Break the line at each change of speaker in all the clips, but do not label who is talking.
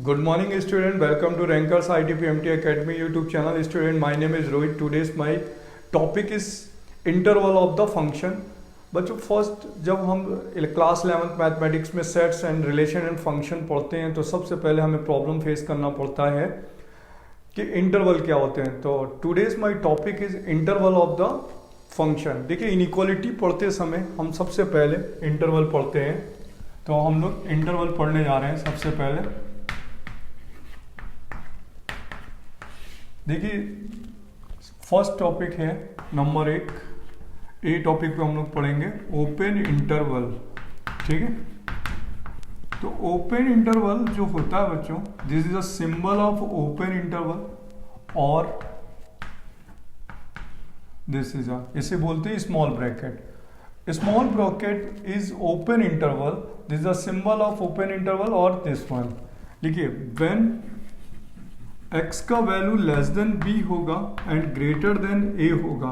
Good morning student, welcome to Rankers ITPMT Academy YouTube channel. Student, my name is Rohit. Today's my topic is interval of the function. बच्चों first जब हम class 11th mathematics में sets and relation and function पढ़ते हैं तो सबसे पहले हमें प्रॉब्लम फेस करना पड़ता है कि इंटरवल क्या होते हैं. तो today's my topic is interval of the function. देखिए इनइक्वालिटी पढ़ते समय हम सबसे पहले इंटरवल पढ़ते हैं. तो हम लोग इंटरवल पढ़ने जा रहे हैं सबसे पहले. देखिए फर्स्ट टॉपिक है नंबर 1. ए टॉपिक पे हम लोग पढ़ेंगे ओपन इंटरवल. ठीक है, तो ओपन इंटरवल जो होता है बच्चों, this is a symbol of open interval और दिस इज इसे बोलते हैं small bracket. Small bracket is open interval. This is a symbol of open interval और दिस वन. देखिए व्हेन x का वैल्यू लेस देन b होगा and greater than a होगा.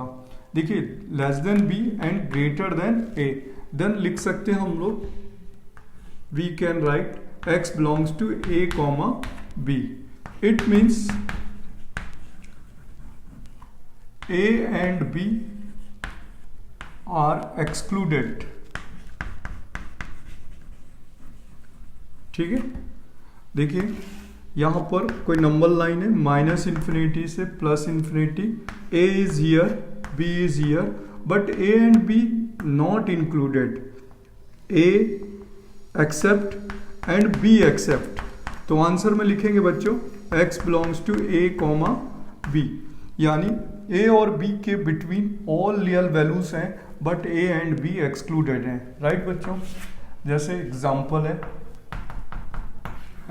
देखिए less than b and greater than a, then लिख सकते हैं हम लोग we can write x belongs to a comma b. It means a and b are excluded. ठीक है, देखिए यहां पर कोई नंबर लाइन है माइनस इन्फिनिटी से plus infinity. a is here, b is here, but a and b not included. a except and b except. तो answer में लिखेंगे बच्चों x belongs to a comma b, यानी a और b के between all real values हैं but a and b excluded हैं. Right बच्चों, जैसे एग्जांपल है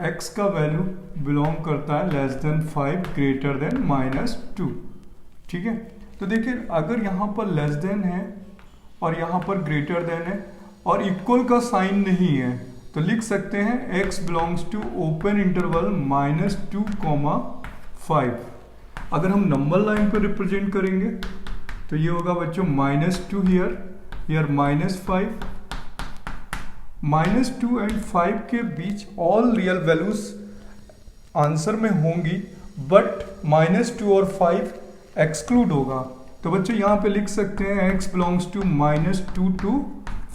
x का वैल्यू बिलोंग करता है लेस देन 5 ग्रेटर देन -2. ठीक है, तो देखिए अगर यहाँ पर लेस देन है और यहाँ पर ग्रेटर देन है और इक्वल का साइन नहीं है तो लिख सकते हैं x belongs to open interval -2, 5. अगर हम नंबर लाइन पर रिप्रेजेंट करेंगे तो ये होगा बच्चों -2 हियर, हियर -5. -2 एंड 5 के बीच ऑल रियल वैल्यूज आंसर में होंगी बट -2 और 5 एक्सक्लूड होगा. तो बच्चों यहाँ पे लिख सकते हैं x बिलोंग्स टू -2 to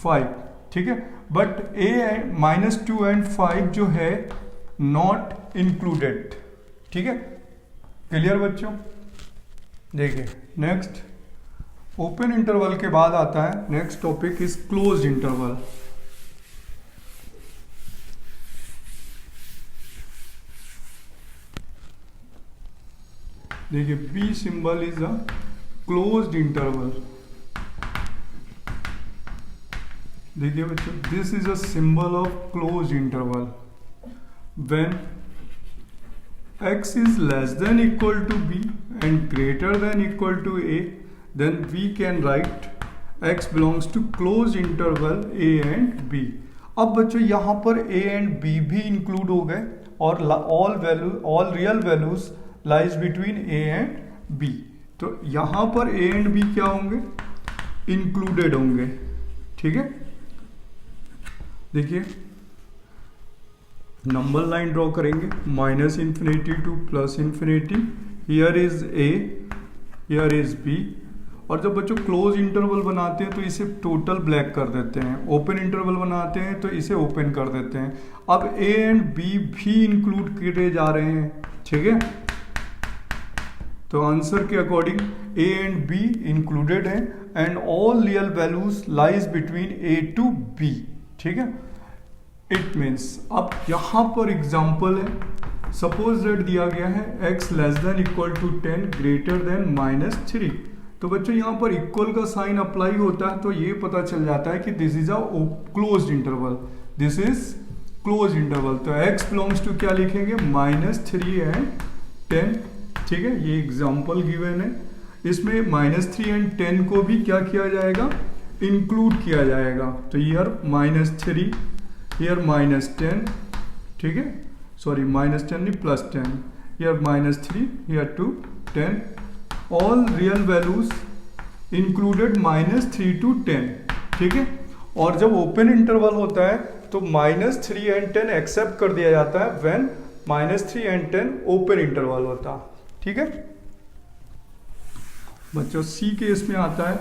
5. ठीक है, बट -2 एंड 5 जो है नॉट इंक्लूडेड. ठीक है, क्लियर बच्चों. देखिए नेक्स्ट ओपन इंटरवल के बाद आता है next topic is closed interval. देखिए B symbol is a closed interval. देखिए बच्चों this is a symbol of closed interval. When x is less than equal to b and greater than equal to a, then we can write x belongs to closed interval a and b. अब बच्चों यहाँ पर a and b भी include हो गए और all real values lies between a and b. तो यहां पर a एंड b क्या होंगे, इंक्लूडेड होंगे. ठीक है, देखिए नंबर लाइन ड्रॉ करेंगे -infinity two plus infinity. Here is a, here is b. और जब बच्चों क्लोज इंटरवल बनाते हैं तो इसे टोटल ब्लैक कर देते हैं. ओपन इंटरवल बनाते हैं तो इसे ओपन कर देते हैं. अब a एंड b भी इंक्लूड किए जा रहे हैं. ठीक है, तो आंसर के according a and b included है and all real values lies between a to b. ठीक है, इट मीन्स अब यहां पर एग्जांपल है. सपोज दैट दिया गया है x less than equal to 10 greater than -3. तो बच्चों यहां पर इक्वल का साइन अप्लाई होता है तो ये पता चल जाता है कि this is a closed interval. This is closed interval. तो x बिलोंग्स टू क्या लिखेंगे -3 एंड 10. ठीक है, ये एग्जाम्पल गिवन है. इसमें -3 एंड 10 को भी क्या किया जाएगा, इंक्लूड किया जाएगा. तो ईयर -3, ईयर -10. ठीक है, सॉरी -10 नहीं +10. Year -3, year 2 10. All real values included -3 to 10. ठीक है, और जब ओपन इंटरवल होता है तो -3 एंड 10 एक्सेप्ट कर दिया जाता है व्हेन -3 एंड 10 ओपन इंटरवल होता। ठीक है बच्चों, सी केस में आता है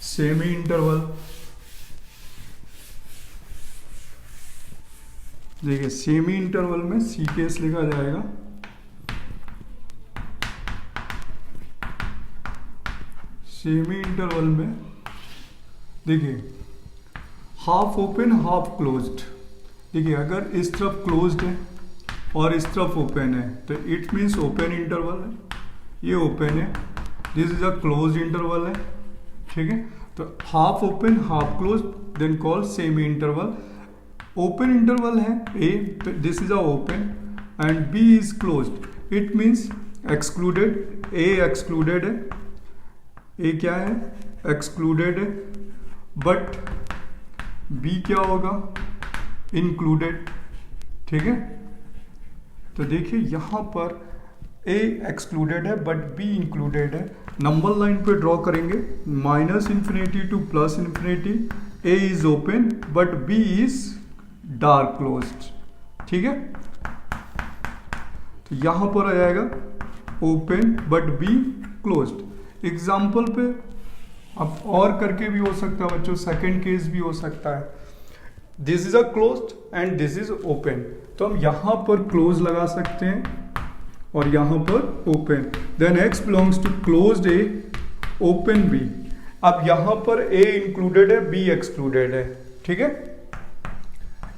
सेमी इंटरवल। देखिए सेमी इंटरवल में सी केस लिखा जाएगा, सेमी इंटरवल में देखिए हाफ ओपन हाफ क्लोज्ड। देखिए अगर इस तरफ क्लोज्ड है और इस तरफ ओपन है तो इट मीन्स ओपन इंटरवल है, ये ओपन है, this is a close interval है। ठीक है, तो half open half close then call semi interval. Open interval है A, this is a open and B is closed, it means excluded. A excluded है, A क्या है excluded है, but B क्या होगा इंक्लूडेड। ठीक है, तो देखिए यहां पर ए एक्सक्लूडेड है बट बी इंक्लूडेड है। नंबर लाइन पे ड्रॉ करेंगे -∞ to +∞। A is open but b is dark closed. ठीक है, तो यहां पर आ जाएगा open but b closed. Example पे अब और करके भी हो सकता है बच्चों, सेकंड केस भी हो सकता है, this is a closed end this is open, तो हम यहां पर क्लोज लगा सकते हैं और यहां पर open. Then x belongs to closed a open b. अब यहां पर a इंक्लूडेड है, b एक्सक्लूडेड है। ठीक है,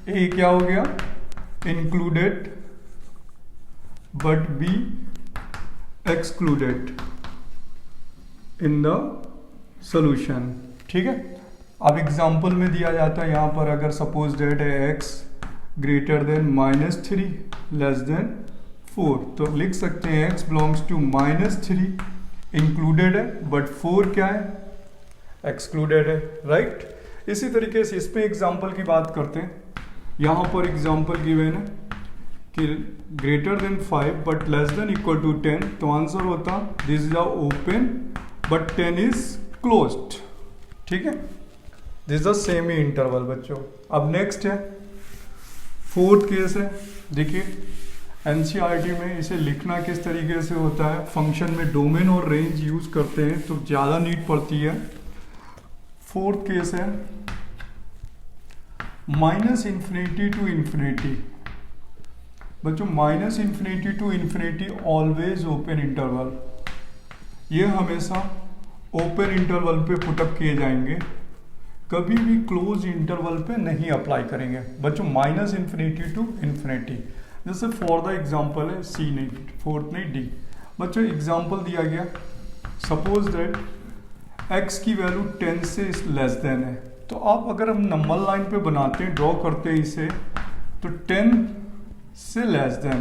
a क्या हो गया included but b excluded in the solution. ठीक है, अब एग्जांपल में दिया जाता है यहां पर अगर सपोज डेट है x greater than -3 less than 4, तो लिख सकते हैं x बिलोंग्स टू -3 इंक्लूडेड है बट 4 क्या है एक्सक्लूडेड है। राइट, इसी तरीके से इसमें एग्जांपल की बात करते हैं। यहां पर एग्जांपल गिवन है कि greater than 5 but less than equal to 10, तो आंसर होता this is a open but 10 is closed. ठीक है, this is a semi interval बच्चों। अब नेक्स्ट है फोर्थ केस है। देखिए एनसीईआरटी में इसे लिखना किस तरीके से होता है, फंक्शन में डोमेन और रेंज यूज करते हैं तो ज़्यादा नीड पड़ती है। फोर्थ केस है -∞ टू ∞। बच्चों -∞ टू ∞ ऑलवेज ओपन इंटरवल, ये हमेशा ओपन इंटरवल पे पुटअप किए जाएंगे, कभी भी क्लोज इंटरवल पे नहीं अप्लाई करेंगे बच्चों। -∞ टू ∞, जैसे फॉर द एग्जांपल है सी नहीं, फोर्थ नहीं डी। बच्चों एग्जांपल दिया गया, सपोज दैट x की वैल्यू 10 से लेस देन है, तो आप अगर हम नंबर लाइन पे बनाते हैं ड्रॉ करते हैं इसे, तो 10 से लेस देन,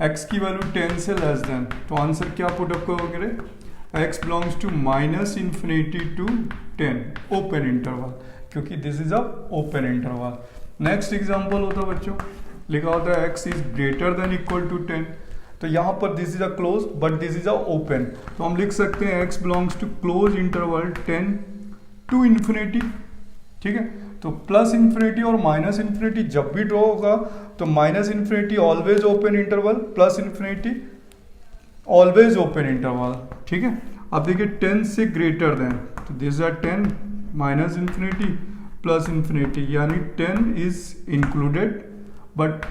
x की वैल्यू 10 से लेस देन, तो आंसर क्या पुटअप करोगे x belongs to -∞ to 10 open interval, क्योंकि this is a open interval. Next example होता है बच्चों, लिखा होता है x is greater than equal to 10, तो यहां पर this is a close but this is a open, तो हम लिख सकते हैं x belongs to close interval 10 to ∞। ठीक है, तो +∞ और -∞ जब भी ड्रॉ होगा तो -∞ always open interval, +∞ always open interval. ठीक है, अब देखिए 10 से ग्रेटर देन, तो दिस आर 10 -∞ +∞, यानी 10 is included but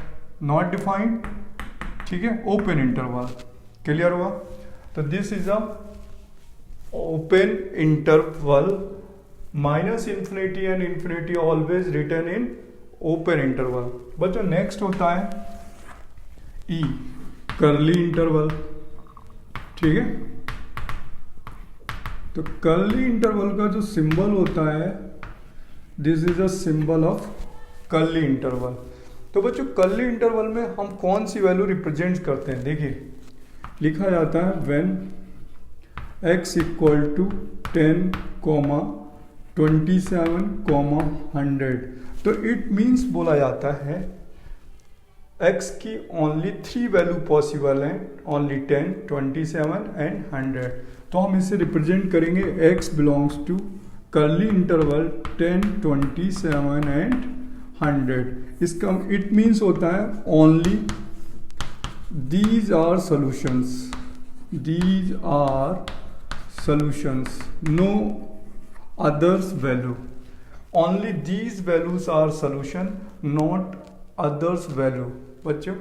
not defined. ठीक है, ओपन इंटरवल, क्लियर हुआ। तो this is a open interval, -∞ and ∞ always written in open interval. बच्चों नेक्स्ट होता है ई कर्ली इंटरवल। ठीक है, तो कर्ली इंटरवल का जो सिंबल होता है, this is a symbol of curly interval. तो बच्चों कर्ली इंटरवल में हम कौन सी वैल्यू रिप्रेजेंट करते हैं, देखिए लिखा जाता है व्हेन x इक्वल टू 10, 27, 100, तो इट मीन्स बोला जाता है x की ओनली 3 वैल्यू पॉसिबल है, ओनली 10, 27 एंड 100, तो हम इसे रिप्रेजेंट करेंगे x belongs to curly interval 10, 27 and 100। इसका इट मीन्स होता है only these are solutions, these are solutions, no others value, only these values are solution, not others value। बच्चों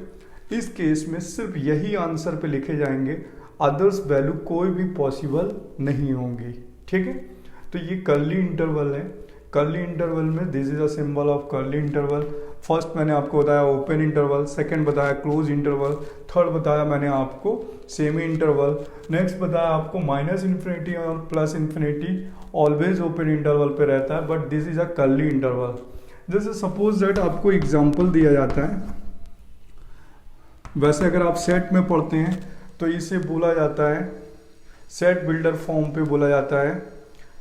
इस केस में सिर्फ यही आंसर पे लिखे जाएंगे, अदर्स वैल्यू कोई भी पॉसिबल नहीं होंगी। ठीक है, तो ये कर्ली इंटरवल है। कर्ली इंटरवल में this is a symbol of curly interval. First मैंने आपको बताया ओपन इंटरवल, सेकंड बताया क्लोज इंटरवल, थर्ड बताया मैंने आपको सेमी इंटरवल, नेक्स्ट बताया आपको माइनस इन्फिनिटी और plus infinity always open interval पे रहता है, but this is a curly interval. जैसे सपोज दैट आपको एग्जांपल दिया जाता है, वैसे अगर आप सेट में पढ़ते हैं तो इसे बोला जाता है सेट बिल्डर फॉर्म पे बोला जाता है,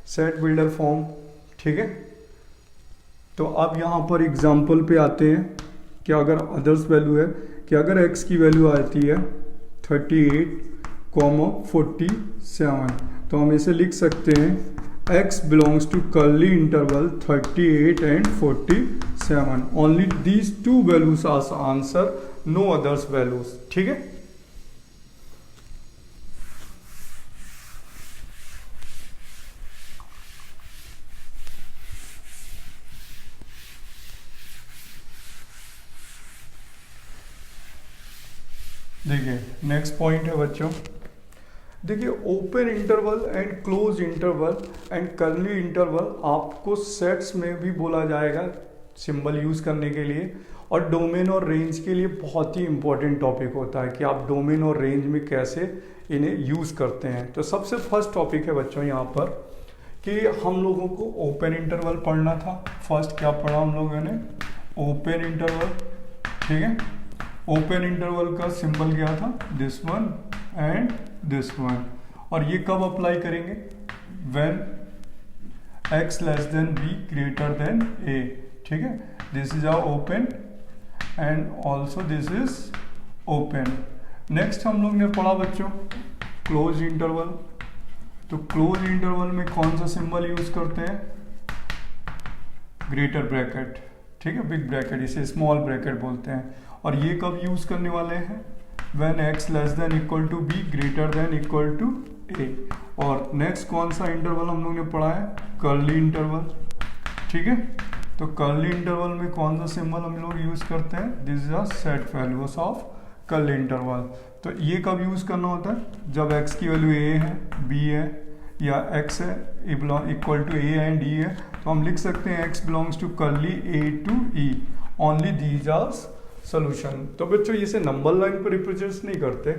सेट बिल्डर फॉर्म। ठीक है, तो अब यहाँ पर एग्जांपल पे आते हैं कि अगर अदर्स वैल्यू है कि अगर x की वैल्यू आती है 38,47, तो हम इसे लिख सकते हैं x belongs to curly interval 38 and 47, only these two values are answer, no others values. ठीक है, देखिए नेक्स्ट पॉइंट है बच्चों, देखिए open interval and close interval and curly interval आपको सेट्स में भी बोला जाएगा सिंबल यूज करने के लिए, और डोमेन और रेंज के लिए बहुत ही इंपॉर्टेंट टॉपिक होता है कि आप डोमेन और रेंज में कैसे इन्हें यूज करते हैं। तो सबसे फर्स्ट टॉपिक है बच्चों यहाँ पर कि हम लोगों को ओपन इंटरवल पढ़ना था। फर्स्ट क्या पढ़ा हम लोगों ने, ओपन इंटरवल। ठीक है, ओपन इंटरवल का सिंबल क्या था, this one and this one, और ये कब अप्लाई करेंगे, when x less than b greater than a। ठीक है, this is our open and also this is open. Next हम लोग ने पढ़ा बच्चों क्लोज इंटरवल। तो क्लोज इंटरवल में कौन सा सिंबल यूज करते हैं, ग्रेटर ब्रैकेट। ठीक है, बिग ब्रैकेट, इसे स्मॉल ब्रैकेट बोलते हैं। और ये कब यूज करने वाले हैं, when x less than equal to b greater than equal to a। और नेक्स्ट कौन सा इंटरवल हम लोग ने पढ़ा है, कर्ली इंटरवल। ठीक है, तो कर्ली इंटरवल में कौन सा सिंबल हम लोग यूज करते हैं, this is a set values of curly interval. तो ये कब यूज करना होता है, जब x की वैल्यू a है, b है या x है equal to a and d है, तो हम लिख सकते हैं x belongs to curly a to e, only these are solution. तो बच्चों इसे नंबर लाइन पर रिप्रेजेंट नहीं करते,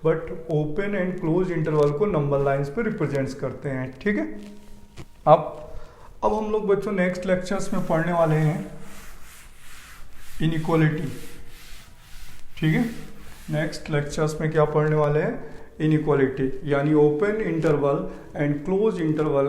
but open and close interval को नंबर लाइंस पर रिप्रेजेंट करते हैं। ठीक है, अब हम लोग बच्चों नेक्स्ट लेक्चर्स में पढ़ने वाले हैं इनइक्वालिटी। ठीक है, नेक्स्ट लेक्चर्स में क्या पढ़ने वाले हैं, इनइक्वालिटी, यानी open interval and close interval